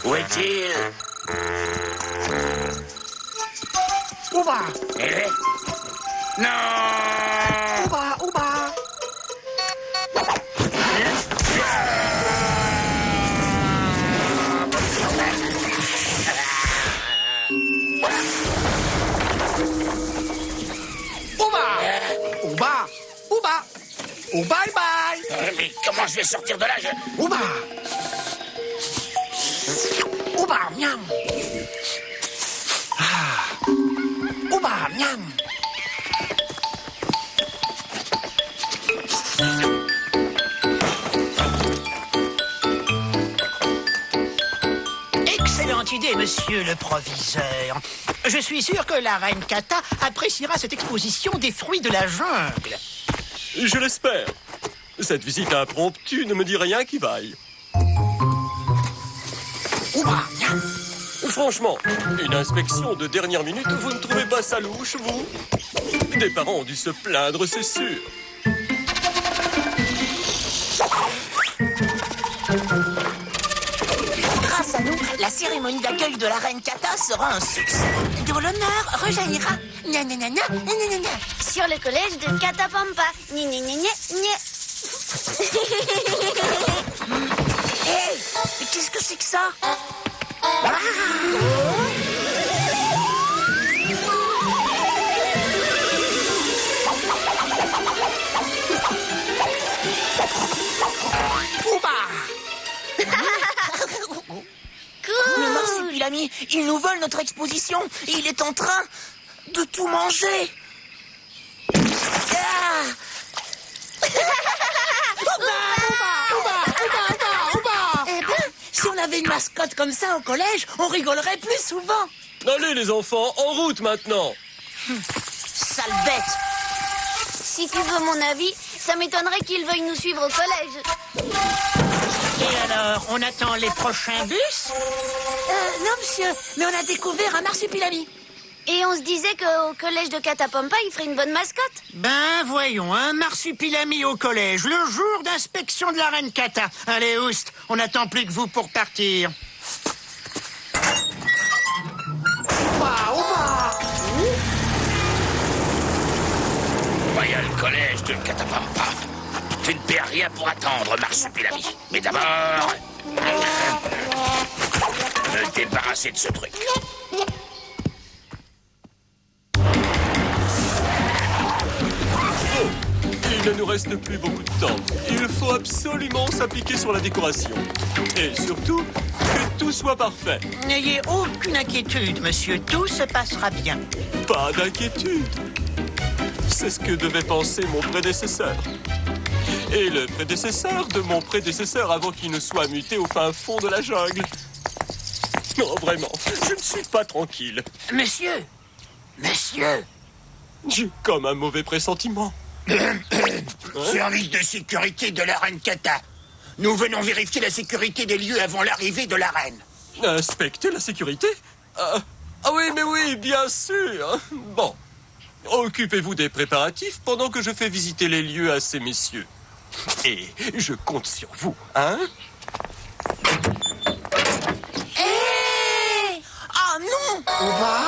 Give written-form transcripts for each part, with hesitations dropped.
Où est-il? Ouba! Eh? Non! Ouba! Ouba! Ouba! Ouba! Oh, bye bye! Mais comment je vais sortir de là? Ouba! Ouba, miam! Ah! Ouba, miam! Excellente idée, monsieur le proviseur. Je suis sûr que la reine Kata appréciera cette exposition des fruits de la jungle. Je l'espère. Cette visite impromptue ne me dit rien qui vaille. Ouba, miam! Franchement, une inspection de dernière minute, vous ne trouvez pas ça louche, vous? Des parents ont dû se plaindre, c'est sûr. Grâce à nous, la cérémonie d'accueil de la reine Kata sera un succès. Dont l'honneur rejaillira. Nananana, nananana. Sur le collège de Katapampa. Gna gna gna gna gna. Hey, mais qu'est-ce que c'est que ça? Cool. Le marsupilami, il nous vole notre exposition et il est en train de tout manger. Ah. Eh ben, si on avait une mascotte comme ça au collège, on rigolerait plus souvent. Allez les enfants, en route maintenant. Sale bête. Si tu veux mon avis, ça m'étonnerait qu'ils veuillent nous suivre au collège. Et alors, on attend les prochains bus? Non, monsieur, mais on a découvert un marsupilami. Et on se disait qu'au collège de Katapampa, il ferait une bonne mascotte. Ben, voyons, un marsupilami au collège, le jour d'inspection de la reine Kata. Allez, Oust, on n'attend plus que vous pour partir. Ouba, ouba! Royal Collège de Katapampa. Tu ne perds rien pour attendre, marsupilami. Mais d'abord... me débarrasser de ce truc. Il ne nous reste plus beaucoup de temps. Il faut absolument s'appliquer sur la décoration. Et surtout, que tout soit parfait. N'ayez aucune inquiétude, monsieur, tout se passera bien. Pas d'inquiétude. C'est ce que devait penser mon prédécesseur. Et le prédécesseur de mon prédécesseur avant qu'il ne soit muté au fin fond de la jungle. Non, vraiment, je ne suis pas tranquille. Monsieur, monsieur. J'ai comme un mauvais pressentiment. Service de sécurité de la reine Kata. Nous venons vérifier la sécurité des lieux avant l'arrivée de la reine. Inspecter la sécurité? Ah oui, mais oui, bien sûr. Bon, occupez-vous des préparatifs pendant que je fais visiter les lieux à ces messieurs. Et je compte sur vous, hein? Hé! Ah non! Ouba?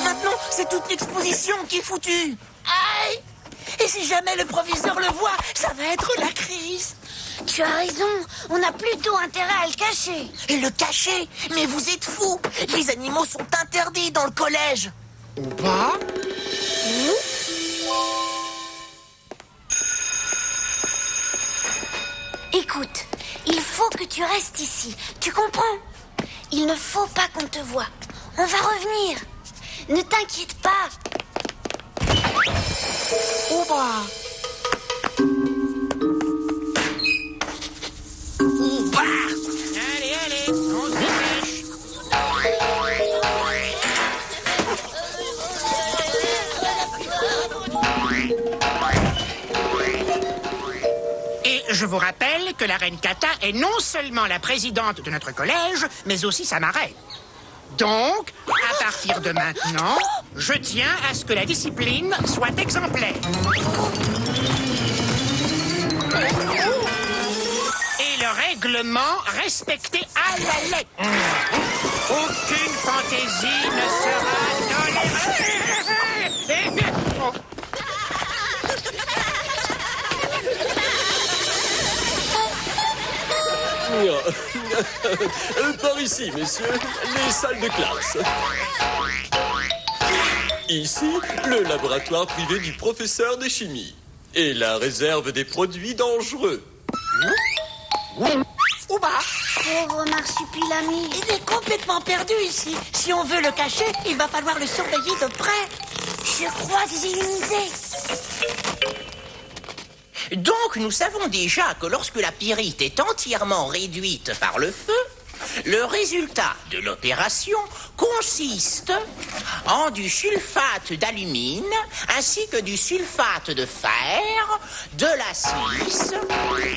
Maintenant, c'est toute l'exposition qui est foutue. Aïe! Et si jamais le proviseur le voit, ça va être la crise. Tu as raison, on a plutôt intérêt à le cacher. Et le cacher? Mais vous êtes fous! Les animaux sont interdits dans le collège. Ouba? Écoute, il faut que tu restes ici, tu comprends? Il ne faut pas qu'on te voie. On va revenir. Ne t'inquiète pas. Ouba! Ouba! Allez, allez, on se dépêche. Et je vous rappelle que la reine Kata est non seulement la présidente de notre collège, mais aussi sa marraine. Donc, à partir de maintenant, je tiens à ce que la discipline soit exemplaire. Et le règlement respecté à la lettre. Aucune fantaisie ne sera tolérée. Par ici, messieurs, les salles de classe. Ici, le laboratoire privé du professeur de chimie. Et la réserve des produits dangereux. Ouba, Pauvre marsupilami. il est complètement perdu ici. Si on veut le cacher, il va falloir le surveiller de près. Je crois que j'ai une idée. Donc, nous savons déjà que lorsque la pyrite est entièrement réduite par le feu, le résultat de l'opération consiste en du sulfate d'alumine ainsi que du sulfate de fer, de la silice,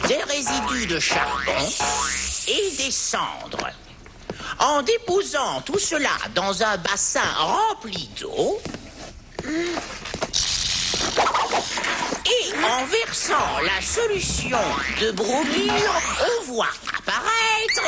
des résidus de charbon et des cendres. En déposant tout cela dans un bassin rempli d'eau, et en versant la solution de bromure, on voit apparaître...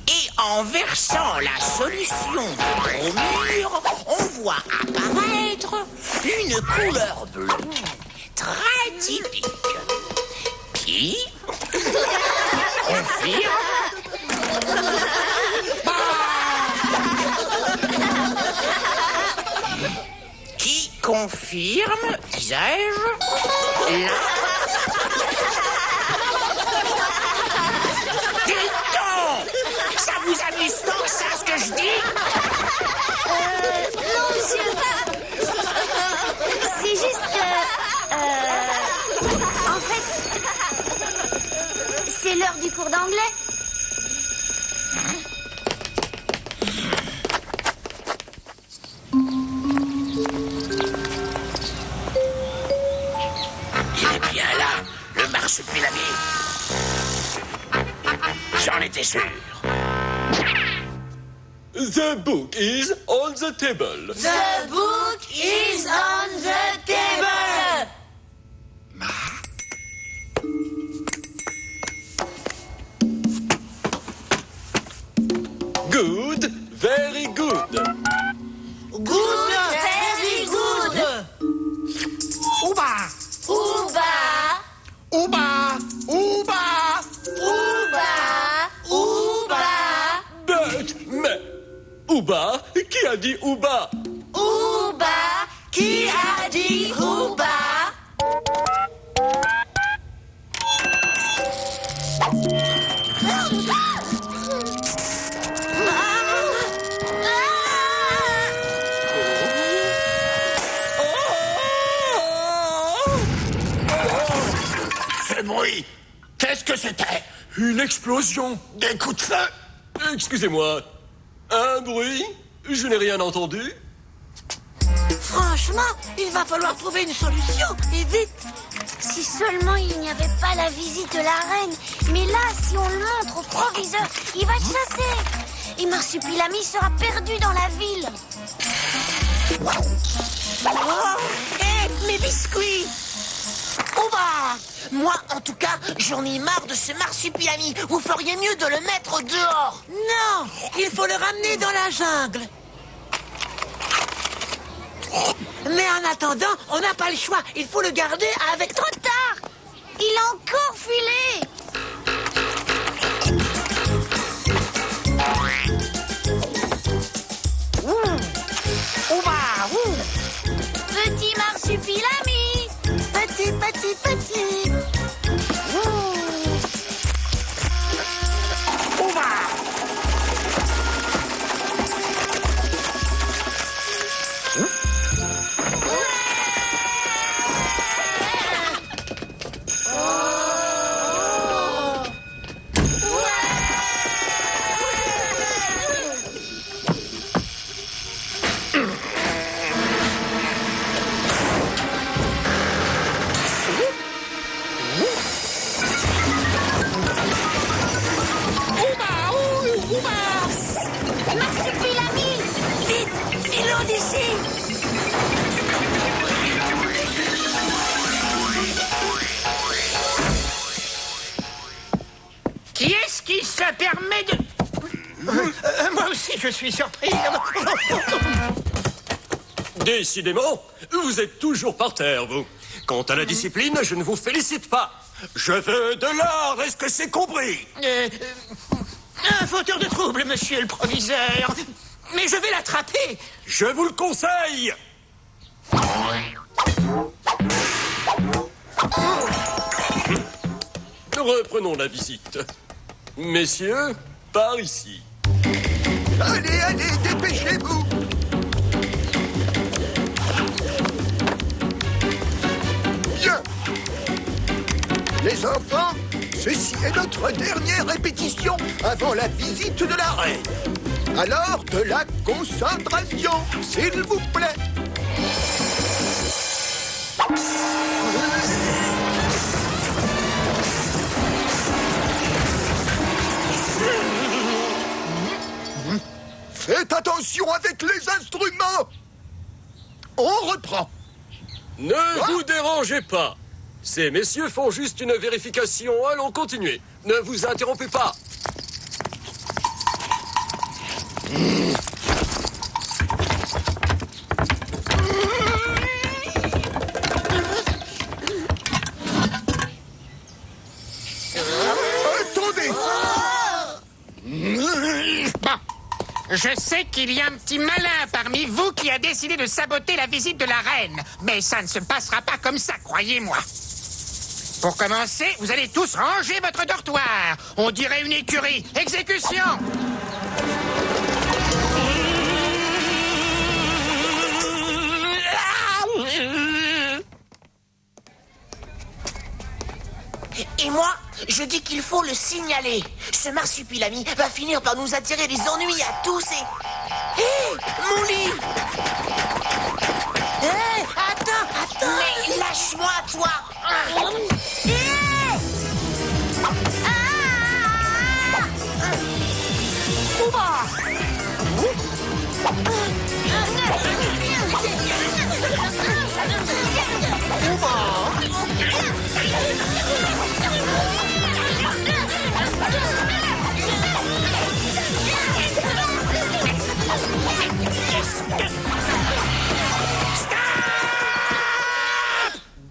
Et en versant la solution de bromure, on voit apparaître une couleur bleue très typique qui confirme, disais-je, Dites-donc, ça vous amuse tant ça, ce que je dis? Non, monsieur. C'est juste que... En fait... C'est l'heure du cours d'anglais. Il est bien là, le marsupilami. J'en étais sûr. The book is on the table. The book is on the table. Good, very good. Good, very good. Ouba, Ouba, ouba, ouba. ouba, ouba, Mais, Ouba, qui a dit Ouba? ouba. Qui a dit ouba? Ce bruit, qu'est-ce que c'était? Une explosion. Des coups de feu? Excusez-moi, un bruit? Je n'ai rien entendu. Franchement, il va falloir trouver une solution, et vite. Si seulement il n'y avait pas la visite de la reine. Mais là, si on le montre au proviseur, il va chasser. Et Marsupilami sera perdu dans la ville. Oh, hé, mes biscuits. Ouba. Moi, en tout cas, j'en ai marre de ce marsupilami. Vous feriez mieux de le mettre dehors. Non, il faut le ramener dans la jungle. Mais en attendant, on n'a pas le choix. Il faut le garder avec... Trop tard. Il a encore filé. Ouba, ouh. Petit Marsupilami. Petit, petit, petit. Ouba! Sors d'ici! Qui est-ce qui se permet de... moi aussi, je suis surpris. Décidément, vous êtes toujours par terre, vous. Quant à la discipline, je ne vous félicite pas. Je veux de l'or, est-ce que c'est compris? Un fauteur de trouble, monsieur le proviseur. Mais je vais l'attraper. Je vous le conseille. Reprenons la visite. Messieurs, par ici. Allez, allez, dépêchez-vous! Bien! Les enfants, ceci est notre dernière répétition avant la visite de la reine. Alors, de la concentration, s'il vous plaît. Faites attention avec les instruments. On reprend. Ne vous dérangez pas. Ces messieurs font juste une vérification. Allons continuer. Ne vous interrompez pas. Attendez. Bon, je sais qu'il y a un petit malin parmi vous qui a décidé de saboter la visite de la reine. Mais ça ne se passera pas comme ça, croyez-moi. Pour commencer, vous allez tous ranger votre dortoir. On dirait une écurie. Exécution! Et moi, je dis qu'il faut le signaler. Ce marsupilami va finir par nous attirer des ennuis à tous et... Hé, mon lit! Hé, attends! Mais lâche-moi, toi!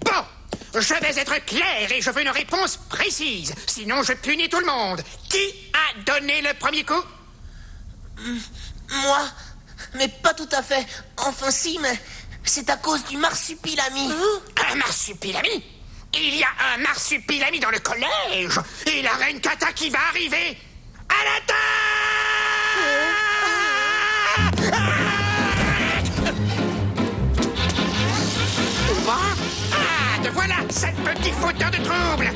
Bon, je vais être clair et je veux une réponse précise. Sinon, je punis tout le monde. Qui a donné le premier coup? Moi? Mais pas tout à fait. Enfin si, mais c'est à cause du marsupilami. Un marsupilami? Il y a un marsupilami dans le collège. Et la reine Kata qui va arriver. À la table! Ah, te voilà, cette petite fauteur de trouble.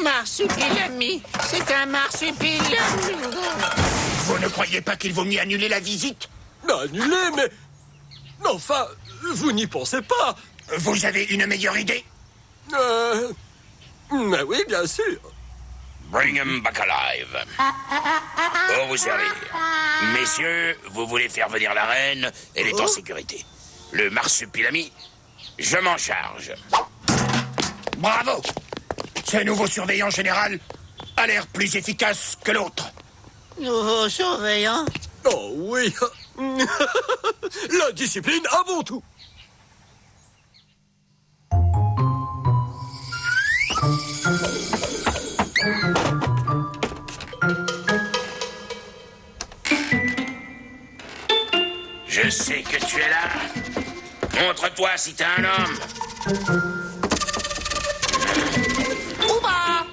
Marsupilami, c'est un marsupilami. Vous ne croyez pas qu'il vaut mieux annuler la visite? Annulé, mais... Enfin, vous n'y pensez pas. Vous avez une meilleure idée? Mais oui, bien sûr. Bring him back alive. Pour vous servir. Messieurs, vous voulez faire venir la reine, elle est en sécurité. Le marsupilami, je m'en charge. Bravo! Ce nouveau surveillant général a l'air plus efficace que l'autre. Nouveau surveillant? Oh oui. La discipline avant tout. Je sais que tu es là. Montre-toi si t'es un homme. Ouba!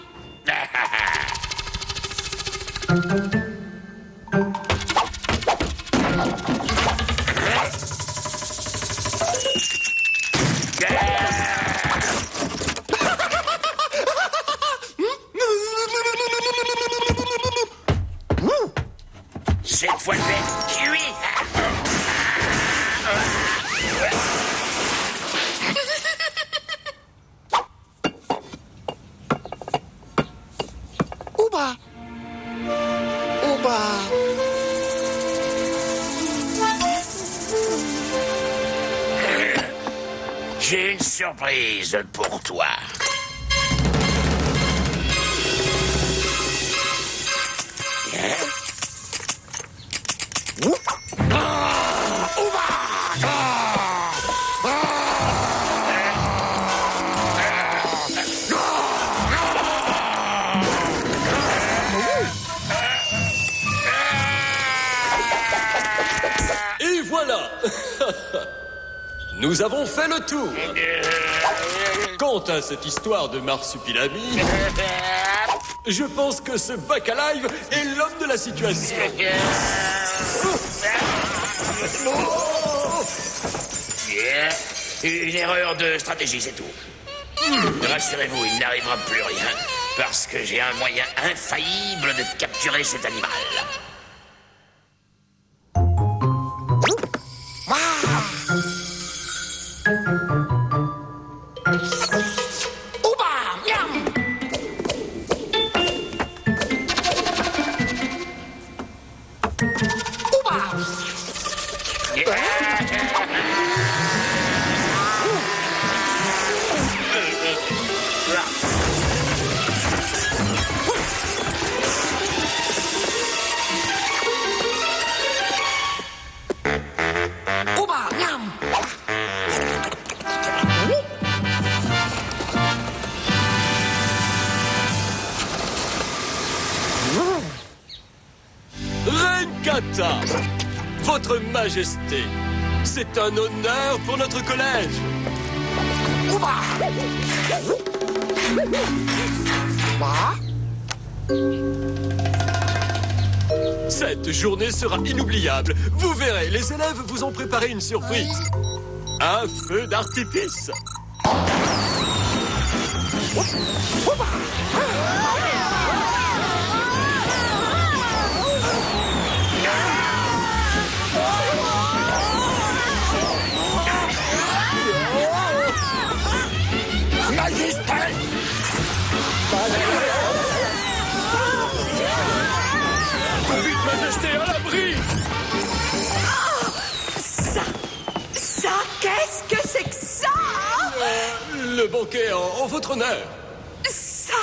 J'ai une surprise pour toi. Et voilà. Nous avons fait le tour. Quant à cette histoire de Marsupilami, je pense que ce bac à live est l'homme de la situation. Une erreur de stratégie, c'est tout. Rassurez-vous, il n'arrivera plus rien, parce que j'ai un moyen infaillible de capturer cet animal. Reine Kata, Votre Majesté, c'est un honneur pour notre collège. Cette journée sera inoubliable. Vous verrez, les élèves vous ont préparé une surprise. Un feu d'artifice. Vite, Majesté, à l'abri! Ça, qu'est-ce que c'est que ça? Le banquet en votre honneur. Ça,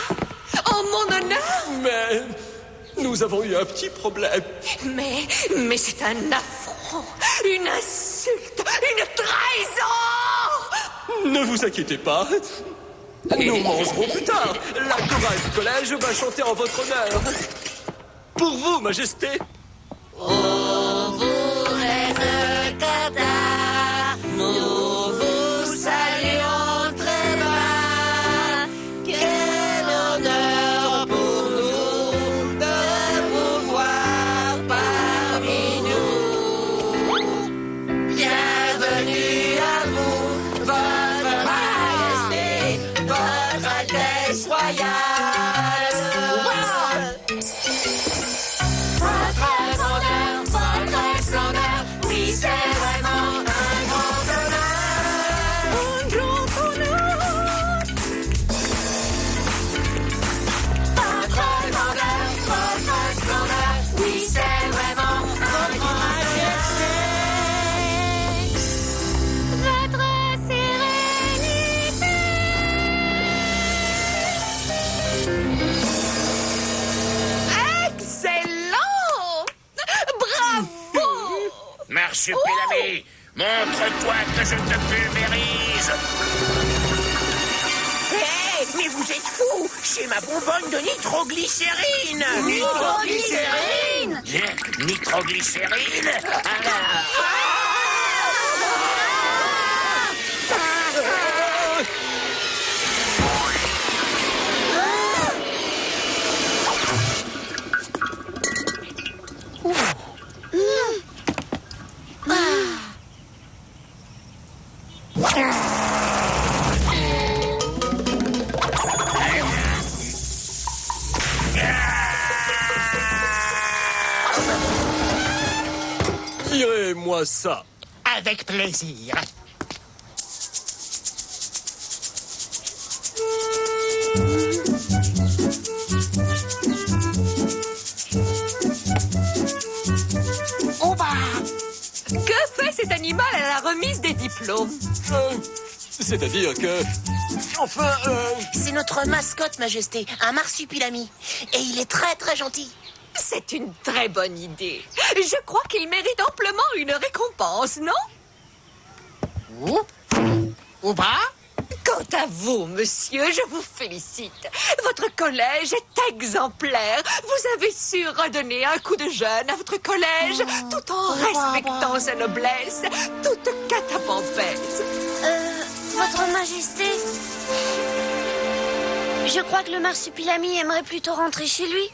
en mon honneur? Mais nous avons eu un petit problème. Mais c'est un affront, une insulte, une trahison! Ne vous inquiétez pas. Nous mangerons plus tard. La chorale du collège va chanter en votre honneur. Pour vous, Majesté. Ô vous, reine Kata, nous vous saluons très bas. Quel honneur pour nous de vous voir parmi nous. Bienvenue à vous, votre majesté, votre altesse royale. Marsupilami, montre-toi que je te pulvérise. Hé, mais vous êtes fous! C'est ma bonbonne de nitroglycérine! Nitroglycérine! Nitroglycérine? Virez-moi ça. Avec plaisir. Que fait cet animal à la remise des diplômes? C'est-à-dire que... Enfin, C'est notre mascotte, Majesté, un marsupilami. Et il est très très gentil. C'est une très bonne idée. Je crois qu'il mérite amplement une récompense, non? Ouba? Quant à vous, monsieur, je vous félicite. Votre collège est exemplaire. Vous avez su redonner un coup de jeune à votre collège, tout en respectant sa noblesse, toute catapampèse. Votre Majesté, je crois que le marsupilami aimerait plutôt rentrer chez lui.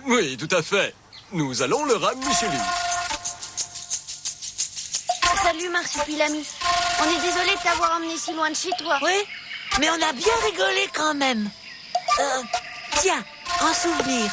oui, tout à fait. Nous allons le ramener chez lui. Salut marsupilami. On est désolé de t'avoir emmené si loin de chez toi. Oui, mais on a bien rigolé quand même. Tiens, en souvenir.